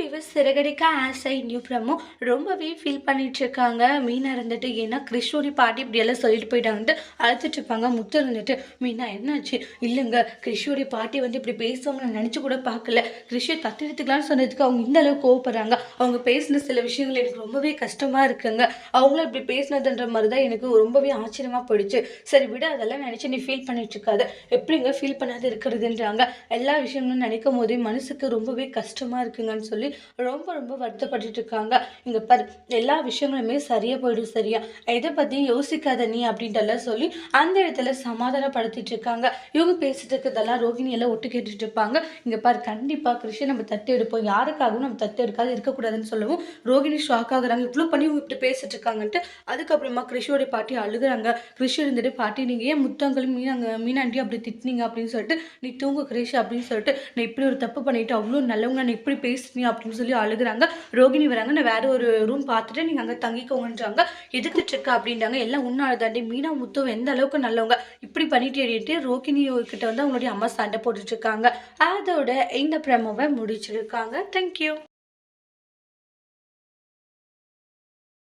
விவஸ் சிறகடிக்க ஆசை new promo ரொம்பவே feel பண்ணிட்டு இருக்காங்க. மீனா இருந்துட்டு ஏன்னா கிருஷ்ணோரி பாட்டி இப்படியெல்லாம் சொல்லிட்டு போயிட்டாங்கன்ட்டு அழைச்சிட்டு இருப்பாங்க. முத்து இருந்துட்டு மீனா என்னாச்சு? இல்லைங்க, கிருஷ்ணோரி பாட்டி இப்படி பேசுவாங்க நான் நினச்சி கூட பார்க்கல. கிருஷ்ண தத்து எடுத்துக்கலான்னு சொன்னதுக்கு அவங்க இந்த அளவுக்கு கோவப்படுறாங்க. அவங்க பேசின சில விஷயங்கள் எனக்கு ரொம்பவே கஷ்டமாக இருக்குங்க. அவங்களும் இப்படி பேசினதுன்ற மாதிரி தான் எனக்கு ரொம்பவே ஆச்சரியமாக போயிடுச்சு. சரி விட, அதெல்லாம் நினச்சி நீ ஃபீல் பண்ணிட்டு இருக்காது. எப்படிங்க ஃபீல் பண்ணாது இருக்கிறதுன்றாங்க. எல்லா விஷயங்களும் நினைக்கும் போதே மனசுக்கு ரொம்பவே கஷ்டமாக இருக்குங்கன்னு சொல்லி ரொம்ப ரொம்ப வருத்தப்பட்டுட்டு இருக்காங்க. இங்க பாரு, எல்லா விஷயங்களுமே சரியா போயிடும், சரியா? எதை பத்தியும் யோசிக்காத நீ அப்படின்ட்டு சொல்லி அந்த இடத்துல சமாதானப்படுத்திட்டு இருக்காங்க. இவங்க பேசிட்டு இருக்கிறதெல்லாம் ரோகிணி எல்லாம் ஒட்டு கேட்டுட்டு இருப்பாங்க. இங்க பாரு, கண்டிப்பா கிருஷ்ணன் நம்ம தத்து எடுப்போம், யாருக்காகவும் நம்ம தத்து எடுக்காது இருக்கக்கூடாதுன்னு சொல்லவும் ரோகிணி ஷாக் ஆகுறாங்க. இவ்வளவு பண்ணி இவங்க இப்படி பேசிட்டு இருக்காங்கன்ட்டு. அதுக்கப்புறமா கிருஷ்ணோட பாட்டி அழுகுறாங்க. கிருஷ்ணன் இருந்துட்டு, பாட்டி நீங்க ஏன் முத்தங்களும் மீனாண்டி அப்படி திட்டினீங்க அப்படின்னு சொல்லிட்டு, நீ தூங்கு கிருஷ் அப்படின்னு சொல்லிட்டு, நான் இப்படி ஒரு தப்பு பண்ணிட்டு அவ்வளோ நல்லவங்க நான் இப்படி பேசுனீங்க அப்படின்னு சொல்லி அழுகுறாங்க. ரோகிணி வராங்க. நான் வேற ஒரு ரூம் பார்த்துட்டு நீங்க அங்கே தங்கிக்கோங்கன்றாங்க. எதுக்கிட்டு இருக்கா அப்படின்றாங்க. எல்லாம் உன்னாலதாண்டி, மீனா முத்து எந்த அளவுக்கு நல்லவங்க, இப்படி பண்ணிட்டு ரோகிணி கிட்ட அவங்களுடைய அம்மா சண்டை போட்டுட்டு இருக்காங்க. அதோட இந்த ப்ரமோவை முடிச்சிருக்காங்க. தேங்க்யூ.